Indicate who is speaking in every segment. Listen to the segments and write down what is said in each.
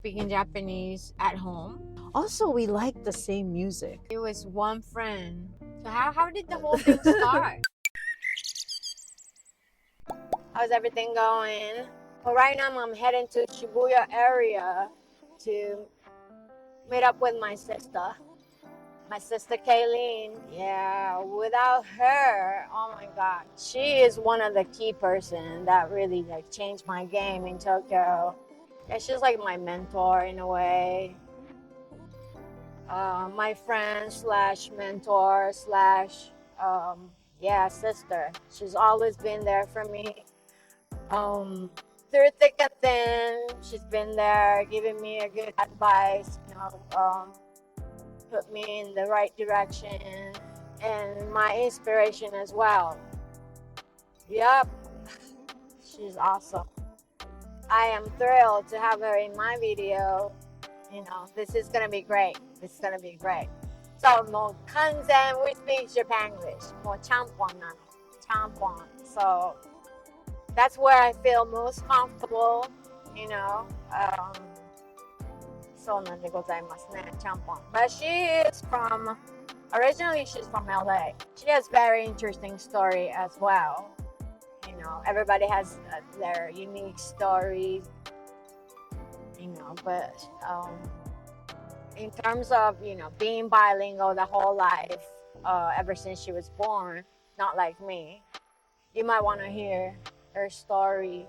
Speaker 1: speaking Japanese at home.
Speaker 2: Also, we like the same music.
Speaker 1: It was one friend. So how did the whole thing start? How's everything going? Well, right now I'm heading to Shibuya area to meet up with my sister. My sister Kayleen. Yeah, without her, oh my God. She is one of the key person that really changed my game in Tokyo. Yeah, she's like my mentor in a way. My friend / mentor / sister. She's always been there for me. Through thick and thin, she's been there giving me a good advice, put me in the right direction and my inspiration as well. Yep, she's awesome. I am thrilled to have her in my video. This is gonna be great. So, もう完全 we speak Japanglish. もうちゃんぽんなの。ちゃんぽん。So, that's where I feel most comfortable, そうなんでございますね、ちゃんぽん。But originally she's from LA. She has very interesting story as well. Everybody has their unique stories, but in terms of, being bilingual the whole life, ever since she was born, not like me, you might want to hear her story.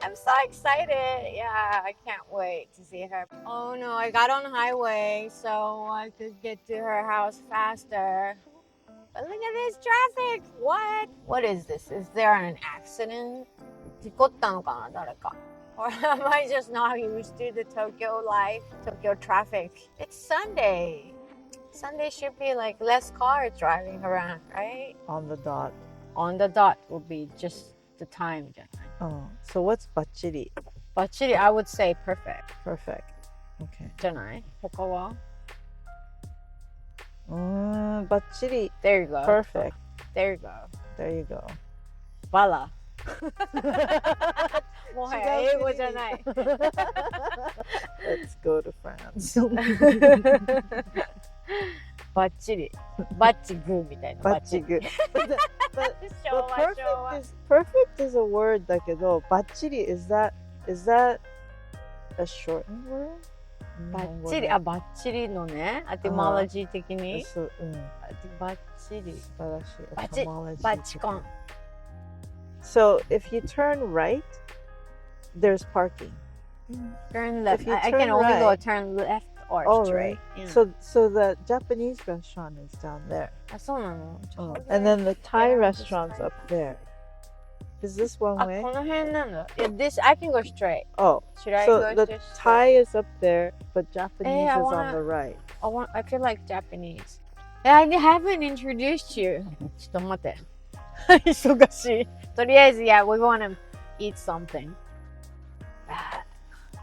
Speaker 1: I'm so excited. Yeah, I can't wait to see her. Oh no, I got on the highway so I could get to her house faster. But look at this traffic. What is this? Is there an accident? 事故ったのかな、誰か? Or am I just not used to the Tokyo life, Tokyo traffic? It's Sunday. Sunday should be like less cars driving around, right?
Speaker 2: On the dot.
Speaker 1: On the dot would be just the time じゃない?
Speaker 2: Oh, so what's バッチリ?
Speaker 1: バッチリ I would say perfect.
Speaker 2: Perfect. Okay.
Speaker 1: じゃない? 他は?
Speaker 2: バッチリ.
Speaker 1: There you go.
Speaker 2: Perfect.
Speaker 1: There you go.
Speaker 2: There you go.
Speaker 1: バラ。もはや英語じゃない。
Speaker 2: Let's go to France.
Speaker 1: バッチリ。バッチグーみたいな。
Speaker 2: バッチグー。But
Speaker 1: 昭和。
Speaker 2: perfect is a word だけど、バッチリ is that a shortened word?
Speaker 1: バッチリ、バッチリのね、etymology的に。
Speaker 2: そう、
Speaker 1: バッチリ。
Speaker 2: 素晴らしい。
Speaker 1: バッチコン。
Speaker 2: So if you turn right, there's parking.
Speaker 1: Turn left. I can only go turn left or straight.
Speaker 2: Right. So the Japanese restaurant is down there.
Speaker 1: あ、そうなの?
Speaker 2: And then the Thai restaurant's up there. Is this one way?
Speaker 1: この辺なんだ. Yeah, I can go straight.
Speaker 2: Oh,
Speaker 1: should I
Speaker 2: so
Speaker 1: go
Speaker 2: the
Speaker 1: just
Speaker 2: Thai is up there, but Japanese is on the right.
Speaker 1: I feel like Japanese. I haven't introduced you. ちょっと待って。忙しい。とりあえず、yeah, we want to eat something.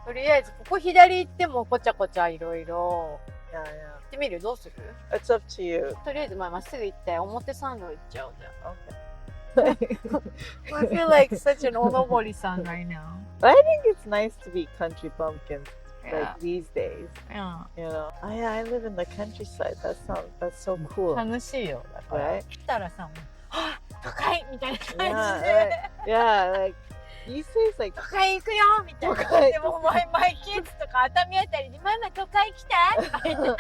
Speaker 1: とりあえず、ここ左行ってもこちゃこちゃいろいろ。行ってみる？どうする？
Speaker 2: It's up to you.
Speaker 1: とりあえず、まっすぐ行って、表参道行っちゃおうじゃん。
Speaker 2: Okay.
Speaker 1: I feel like such an おのぼりさん right now.
Speaker 2: But I think it's nice to be country bumpkins like these days.
Speaker 1: Yeah.
Speaker 2: I live in the countryside. That's so cool.
Speaker 1: 楽しいよ。だから、来たらさ、都会みたいな感じで。
Speaker 2: Yeah, like these days, like
Speaker 1: 都会行くよみたいな。でもマイキッズとか熱海あたりにママ都会来たとか言って熱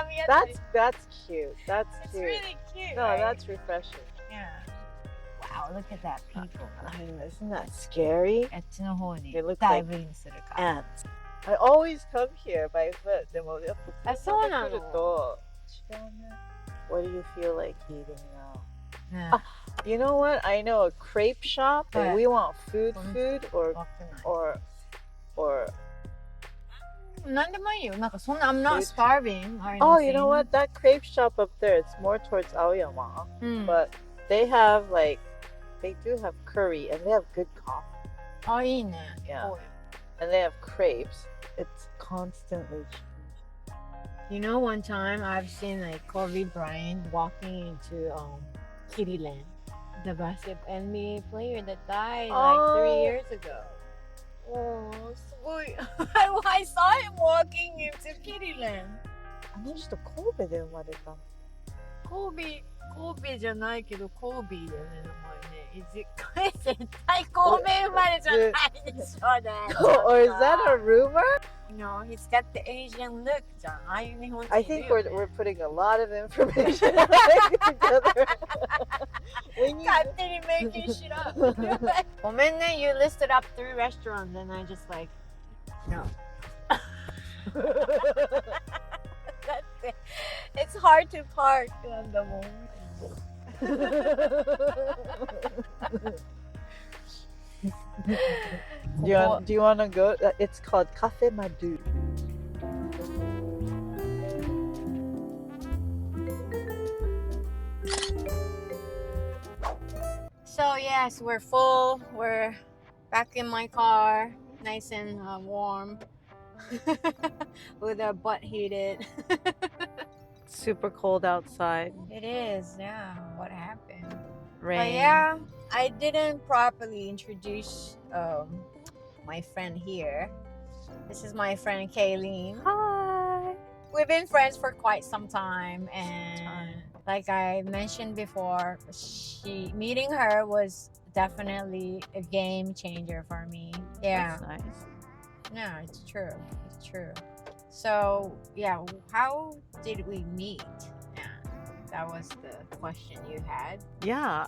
Speaker 1: 海あたり。
Speaker 2: That's cute. That's
Speaker 1: It's
Speaker 2: cute.
Speaker 1: really cute.
Speaker 2: No,
Speaker 1: right?
Speaker 2: that's refreshing.
Speaker 1: Yeah. Wow, look at that people.
Speaker 2: Isn't that scary?
Speaker 1: あっちの方に
Speaker 2: They look
Speaker 1: ダ
Speaker 2: like
Speaker 1: イブインするから。
Speaker 2: ants. I always come here by foot. でもやっぱ
Speaker 1: そうなの？
Speaker 2: 来ると違うね。What do you feel like eating now? You know what? I know a crepe shop and we want food or
Speaker 1: なんでもいいよ。なんかそんな I'm not starving or anything.
Speaker 2: Oh, you know what? That crepe shop up there, it's more towards Aoyama. But they have they do have curry and they have good coffee.
Speaker 1: あ、いいね。
Speaker 2: Yeah. And they have crepes. It's constantly
Speaker 1: You know, one time I've seen like Kobe Bryant walking into Kittyland, the basketball NBA player that died like 3 years ago. Oh, すごい。I saw him walking into Kittyland.
Speaker 2: あの人神戸で生まれた。
Speaker 1: 神戸じゃないけど神戸だよね、名前ね。絶対神戸生まれじゃないでしょうね。
Speaker 2: Or is that a rumor?
Speaker 1: No, he's got the Asian look じゃん。ああいう日本人
Speaker 2: I
Speaker 1: いる
Speaker 2: think
Speaker 1: よね
Speaker 2: we're putting a lot of information together. We need
Speaker 1: 勝手に making shit up. ごめんね、you listed up 3 restaurants and I just like, no. だって、it's hard to park なんだもん。
Speaker 2: Do you want to go? It's called Cafe Madu.
Speaker 1: So yes, we're full. We're back in my car, nice and warm, with our butt heated.
Speaker 2: Super cold outside.
Speaker 1: It is, yeah. What happened?
Speaker 2: Rain.
Speaker 1: But yeah, I didn't properly introduce my friend here. This is my friend Kayleen.
Speaker 2: Hi.
Speaker 1: We've been friends for quite some time, and like I mentioned before, meeting her was definitely a game changer for me. Yeah.
Speaker 2: That's nice.
Speaker 1: No, it's true. It's true. So yeah, how did we meet? Yeah, that was the question you had.
Speaker 2: Yeah.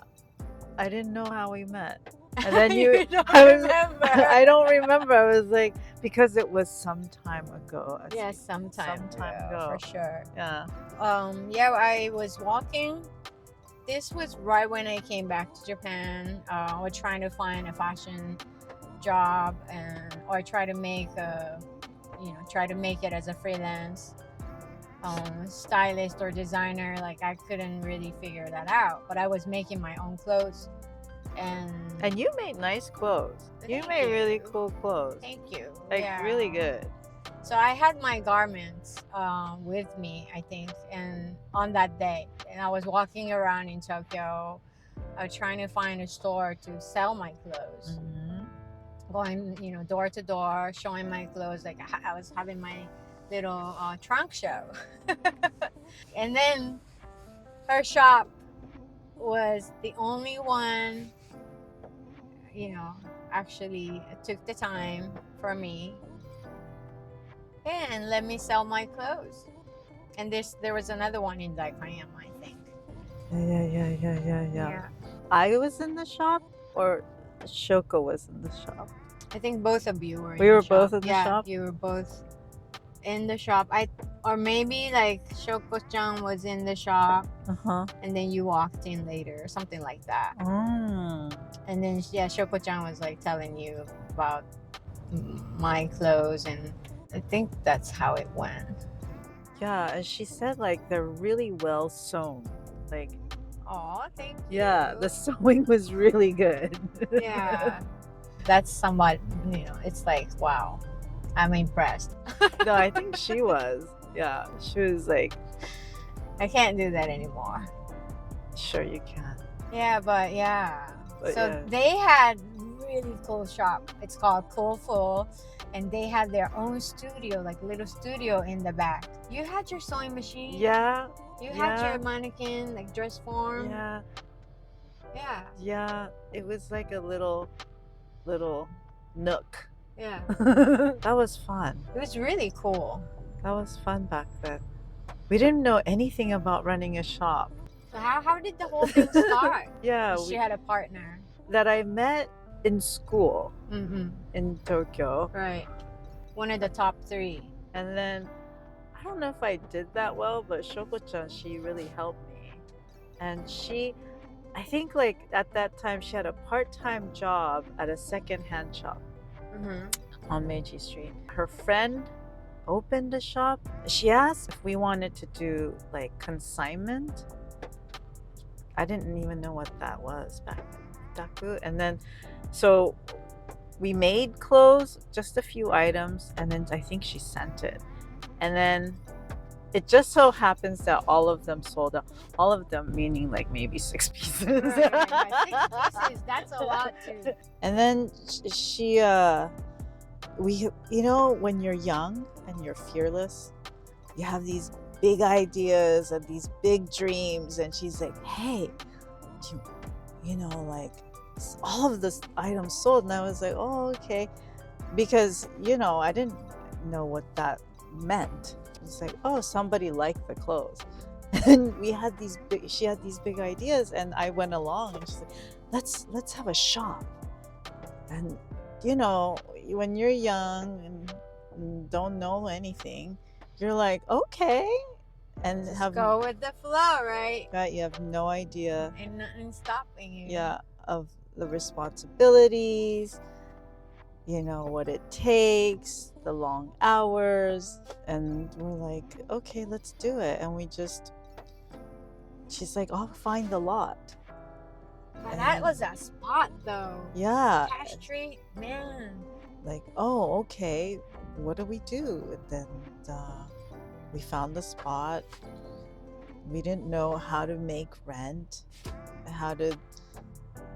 Speaker 2: I didn't know how we met. And then
Speaker 1: You don't
Speaker 2: I
Speaker 1: remember.
Speaker 2: I don't remember. I was like, because it was some time ago.
Speaker 1: Yeah, sometime
Speaker 2: ago.
Speaker 1: for sure.
Speaker 2: Yeah.
Speaker 1: Yeah, I was walking. This was right when I came back to Japan. I was trying to find a fashion job or try to make it as a freelance stylist or designer. Like I couldn't really figure that out, but I was making my own clothes. And
Speaker 2: you made nice clothes. You
Speaker 1: Thank
Speaker 2: made
Speaker 1: you.
Speaker 2: really cool clothes.
Speaker 1: Thank you.
Speaker 2: Like
Speaker 1: Yeah.
Speaker 2: really good.
Speaker 1: So I had my garments with me, I think, and on that day, and I was walking around in Tokyo, trying to find a store to sell my clothes. Going, door to door, showing my clothes. Like I was having my little trunk show, and then her shop was the only one, actually took the time for me and let me sell my clothes. And there was another one in Daikayama, I think.
Speaker 2: Yeah. I was in the shop, or Shoko was in the shop.
Speaker 1: I think both of you were.
Speaker 2: We
Speaker 1: in
Speaker 2: were
Speaker 1: the
Speaker 2: both
Speaker 1: shop.
Speaker 2: in the
Speaker 1: yeah,
Speaker 2: shop?
Speaker 1: You were both in the shop. Or maybe like Shoko-chan was in the shop, and then you walked in later, or something like that. And then Shoko-chan was like telling you about my clothes, and I think that's how it went.
Speaker 2: Yeah, and she said like they're really well sewn. Like,
Speaker 1: oh, thank you.
Speaker 2: Yeah, the sewing was really good.
Speaker 1: Yeah. That's somewhat, it's like, wow, I'm impressed.
Speaker 2: No, I think she was. Yeah, she was like,
Speaker 1: I can't do that anymore.
Speaker 2: Sure you can.
Speaker 1: Yeah, but yeah.
Speaker 2: But
Speaker 1: so
Speaker 2: yeah.
Speaker 1: They had really cool shop. It's called Coolful, and they had their own studio, like little studio in the back. You had your sewing machine.
Speaker 2: Yeah.
Speaker 1: You had your mannequin, like dress form.
Speaker 2: Yeah.
Speaker 1: Yeah.
Speaker 2: Yeah. It was like a little nook.
Speaker 1: Yeah.
Speaker 2: That was fun.
Speaker 1: It was really cool.
Speaker 2: That was fun back then. We didn't know anything about running a shop.
Speaker 1: So how did the whole thing start?
Speaker 2: Yeah.
Speaker 1: She had a partner.
Speaker 2: That I met in school in Tokyo.
Speaker 1: Right. One of the top 3.
Speaker 2: And then, I don't know if I did that well, but Shoko-chan, she really helped me. And I think like at that time, she had a part-time job at a second-hand shop on Meiji Street. Her friend opened a shop. She asked if we wanted to do like consignment. I didn't even know what that was back then. Daku. And then, so we made clothes, just a few items, and then I think she sent it. And then it just so happens that all of them sold out. All of them meaning like maybe 6 pieces.
Speaker 1: Right. 6 pieces, that's a lot too.
Speaker 2: And then she when you're young and you're fearless, you have these big ideas and these big dreams, and she's like, hey, like all of this items sold, and I was like, oh, okay, because I didn't know what that meant. It's like, oh, somebody liked the clothes. And she had these big ideas, and I went along, and she's like, let's have a shop. And when you're young and don't know anything, you're like, okay, and
Speaker 1: Just go with the flow, right?
Speaker 2: Right, you have no idea.
Speaker 1: And nothing stopping you.
Speaker 2: Yeah, of the responsibilities, what it takes, the long hours, and we're like, okay, let's do it. And she's like, I'll find the lot.
Speaker 1: But that was a spot though.
Speaker 2: Yeah.
Speaker 1: Cash Street, man.
Speaker 2: Like, oh, okay, what do we do? And then we found the spot. We didn't know how to make rent, how to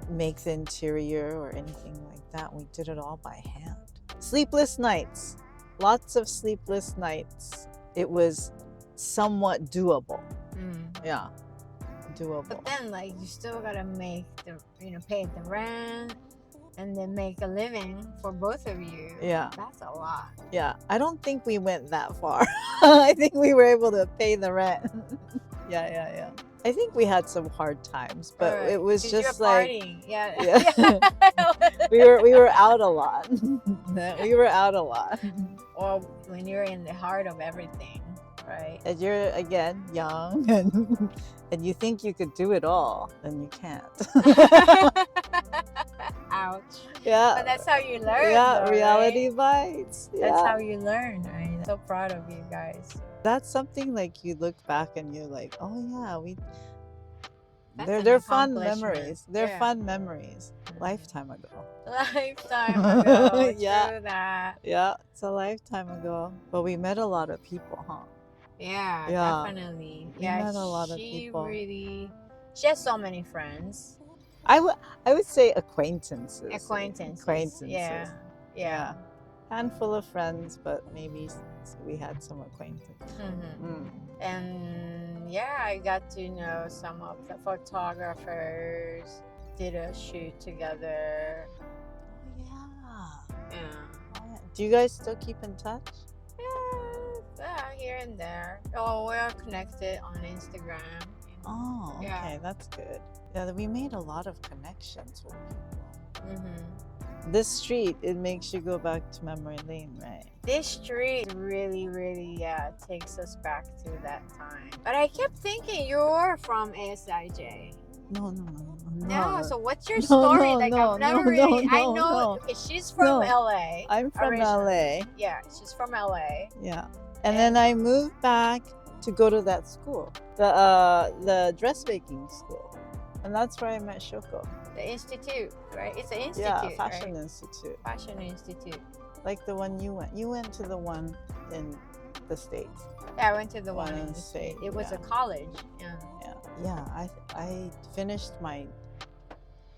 Speaker 2: make the interior or anything like that. We did it all by hand. Sleepless nights, lots of sleepless nights. It was somewhat doable. Yeah, doable.
Speaker 1: But then, you still gotta make pay the rent, and then make a living for both of you.
Speaker 2: Yeah,
Speaker 1: that's a lot.
Speaker 2: Yeah, I don't think we went that far. I think we were able to pay the rent. Yeah. I think we had some hard times, but it was just like
Speaker 1: partying. Yeah.
Speaker 2: we were out a lot. We were out a lot.
Speaker 1: Or when you're in the heart of everything, right?
Speaker 2: And you're again young and you think you could do it all, and you can't.
Speaker 1: Ouch.
Speaker 2: Yeah.
Speaker 1: But that's how you learn.
Speaker 2: Yeah,
Speaker 1: though,
Speaker 2: reality
Speaker 1: right?
Speaker 2: bites.
Speaker 1: That's how you learn. I'm so proud of you guys.
Speaker 2: That's something you look back and you're like, oh yeah,
Speaker 1: That's
Speaker 2: they're
Speaker 1: an
Speaker 2: fun
Speaker 1: accomplishment.
Speaker 2: memories. They're
Speaker 1: Yeah.
Speaker 2: fun memories. Lifetime ago.
Speaker 1: Lifetime ago.
Speaker 2: Yeah.
Speaker 1: True that.
Speaker 2: Yeah, it's a lifetime ago. But we met a lot of people, huh?
Speaker 1: Yeah,
Speaker 2: Yeah.
Speaker 1: definitely.
Speaker 2: We
Speaker 1: Yeah,
Speaker 2: met a lot of people.
Speaker 1: She has so many friends.
Speaker 2: I would say acquaintances.
Speaker 1: Acquaintances. Yeah.
Speaker 2: Handful of friends, but maybe we had some acquaintances.
Speaker 1: And yeah, I got to know some of the photographers. Did a shoot together. Yeah.
Speaker 2: Do you guys still keep in touch?
Speaker 1: Yeah, here and there. Oh, we're connected on Instagram.
Speaker 2: Oh, okay,
Speaker 1: Yeah.
Speaker 2: that's good. Yeah, we made a lot of connections with people.
Speaker 1: Mm-hmm.
Speaker 2: This street, it makes you go back to memory lane, right?
Speaker 1: This street really, takes us back to that time. But I kept thinking you're from ASIJ.
Speaker 2: No.
Speaker 1: No, so what's your story? I've never really. I know
Speaker 2: no.
Speaker 1: okay, she's from LA.
Speaker 2: I'm from
Speaker 1: originally.
Speaker 2: LA.
Speaker 1: Yeah, she's from LA.
Speaker 2: Yeah. And then I moved back to go to that school, the dressmaking school. And that's where I met Shoko.
Speaker 1: The institute, right? It's an institute,
Speaker 2: Yeah, Fashion
Speaker 1: right?
Speaker 2: Institute.
Speaker 1: Fashion institute.
Speaker 2: Like the one you went. You went to the one in the States.
Speaker 1: Yeah, I went to the one
Speaker 2: One
Speaker 1: in
Speaker 2: in
Speaker 1: the
Speaker 2: the
Speaker 1: state.
Speaker 2: state,
Speaker 1: It was
Speaker 2: yeah.
Speaker 1: a college.
Speaker 2: Yeah, I finished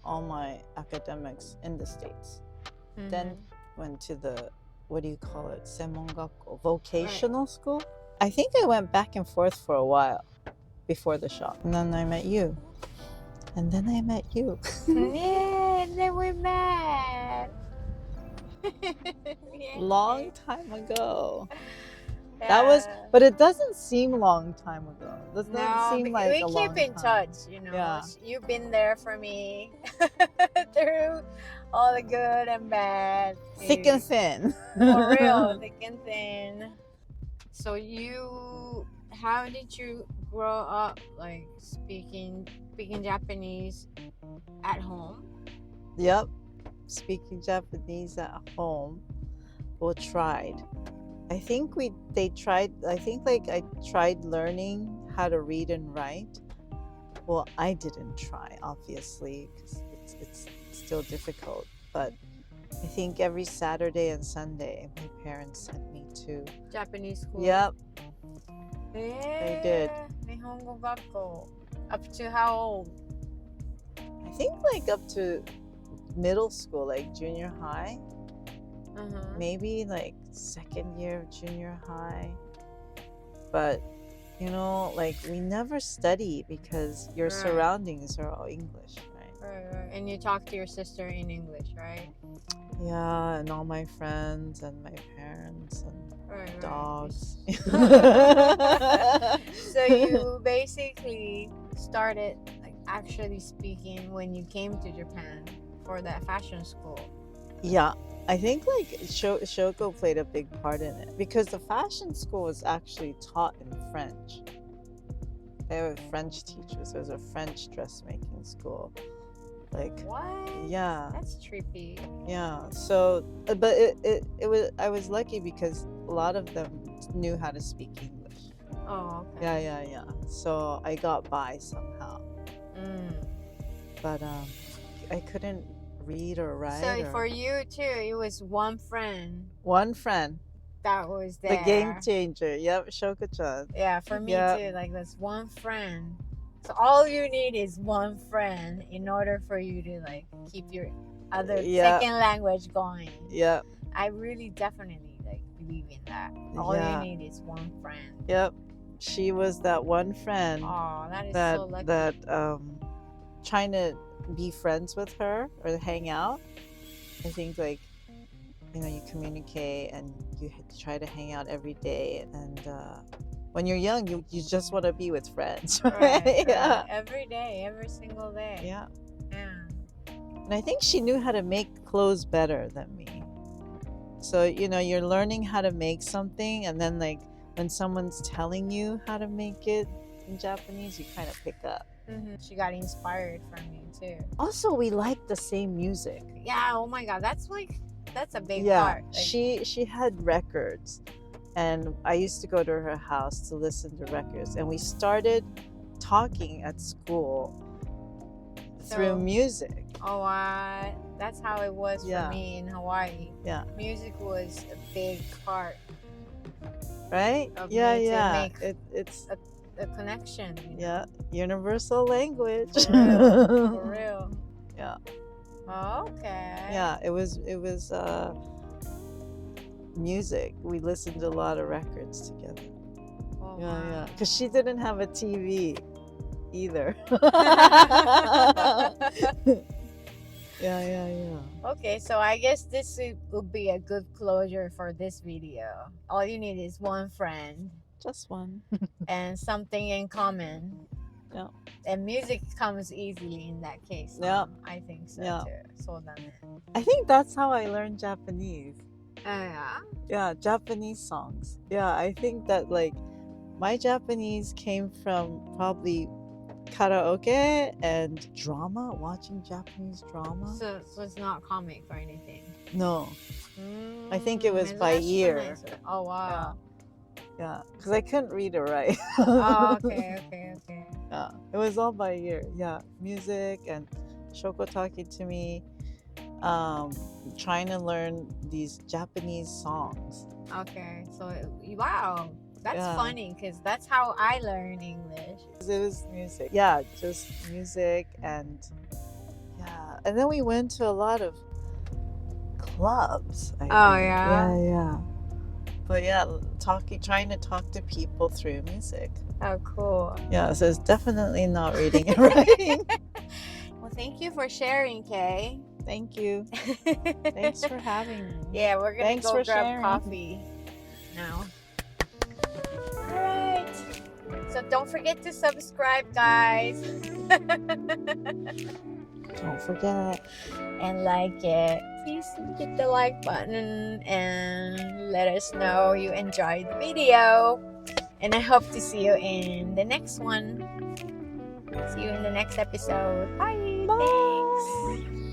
Speaker 2: all my academics in the States.
Speaker 1: Mhm.
Speaker 2: Then went to the, what do you call it, Seimongakko, vocational school. I think I went back and forth for a while before the shop. And then I met you. And then I met you.
Speaker 1: Yeah, and then we met.
Speaker 2: Long time ago. That was, but it doesn't seem long time ago. Doesn't seem like
Speaker 1: we
Speaker 2: a long
Speaker 1: keep in
Speaker 2: time.
Speaker 1: touch.
Speaker 2: Yeah.
Speaker 1: You've been there for me through all the good and bad.
Speaker 2: Thick and thin.
Speaker 1: For real, thick and thin. So how did you grow up, speaking Japanese at home?
Speaker 2: Yep. Speaking Japanese at home. Well, tried. I think I tried learning how to read and write. Well, I didn't try, obviously, because it's still difficult. But I think every Saturday and Sunday, my parents sent me to
Speaker 1: Japanese school?
Speaker 2: Yep.
Speaker 1: They
Speaker 2: did.
Speaker 1: Nihongo Gakko. Up to how old?
Speaker 2: I think up to middle school, junior high. maybe like second year of junior high. But you know, like we never study because your surroundings are all English,
Speaker 1: right. And you talk to your sister in English, right?
Speaker 2: Yeah, and all my friends and my parents and dogs.
Speaker 1: So you basically started like actually speaking when you came to Japan for that fashion school.
Speaker 2: Yeah, I think like Shoko played a big part in it because the fashion school was actually taught in French. They were French teachers. It was a French dressmaking school. Like
Speaker 1: what?
Speaker 2: Yeah,
Speaker 1: that's trippy.
Speaker 2: Yeah. So, but it was, I was lucky because a lot of them knew how to speak English.
Speaker 1: Oh, okay.
Speaker 2: Yeah. So I got by somehow. But I couldn't read or write.
Speaker 1: So for you too, it was one friend that was there.
Speaker 2: The game changer. Yep, Shoko-chan.
Speaker 1: Yeah, for me too. Like that's one friend. So all you need is one friend in order for you to like keep your other second language going.
Speaker 2: Yeah.
Speaker 1: I really definitely like believe in that. All you need is one friend.
Speaker 2: Yep. She was that one friend.
Speaker 1: Oh, that is so lucky.
Speaker 2: That trying to be friends with her or hang out. I think like, you know, you communicate and you try to hang out every day, and when you're young, you just want to be with friends, right?
Speaker 1: Yeah. Every day, every single day.
Speaker 2: Yeah. And I think she knew how to make clothes better than me. So, you know, you're learning how to make something, and then like when someone's telling you how to make it in Japanese, you kind of pick up.
Speaker 1: She got inspired from me too.
Speaker 2: Also, we like the same music.
Speaker 1: Yeah. Oh my God. That's a big part. Like,
Speaker 2: she had records. And I used to go to her house to listen to records. And we started talking at school through music.
Speaker 1: Oh, that's how it was for me in Hawaii.
Speaker 2: Yeah.
Speaker 1: Music was a big part.
Speaker 2: Right?
Speaker 1: Of
Speaker 2: Yeah.
Speaker 1: me to make
Speaker 2: It's
Speaker 1: a connection. You know?
Speaker 2: Yeah. Universal language.
Speaker 1: For real.
Speaker 2: Yeah.
Speaker 1: Oh, okay.
Speaker 2: Yeah. It was music. We listened to a lot of records together.
Speaker 1: Oh,
Speaker 2: yeah. Because she didn't have a TV either. Yeah.
Speaker 1: Okay, so I guess this would be a good closure for this video. All you need is one friend.
Speaker 2: Just one.
Speaker 1: And something in common.
Speaker 2: Yeah.
Speaker 1: And music comes easily in that case.
Speaker 2: Yeah.
Speaker 1: I think so too. So
Speaker 2: I think that's how I learned Japanese.
Speaker 1: Yeah.
Speaker 2: Yeah, Japanese songs. Yeah, I think that like my Japanese came from probably karaoke and drama, watching Japanese drama.
Speaker 1: So it's not comic or anything?
Speaker 2: No. I think it was by ear.
Speaker 1: Oh, wow.
Speaker 2: Yeah, because I couldn't read or write.
Speaker 1: Oh, okay.
Speaker 2: Yeah, it was all by ear. Yeah, music and Shoko talking to me, trying to learn these Japanese songs.
Speaker 1: Okay, so wow, that's funny because that's how I learned English.
Speaker 2: It was music. Yeah, just music and then we went to a lot of clubs. Yeah. But trying to talk to people through music.
Speaker 1: Oh, cool.
Speaker 2: Yeah, so it's definitely not reading and writing.
Speaker 1: Well, thank you for sharing, Kay.
Speaker 2: Thank you. Thanks for having me.
Speaker 1: Yeah, we're gonna go grab
Speaker 2: sharing.
Speaker 1: coffee now. All right. So don't forget to subscribe, guys.
Speaker 2: Don't forget.
Speaker 1: And like it. Please hit the like button and let us know you enjoyed the video. And I hope to see you in the next one. See you in the next episode. Bye. Thanks.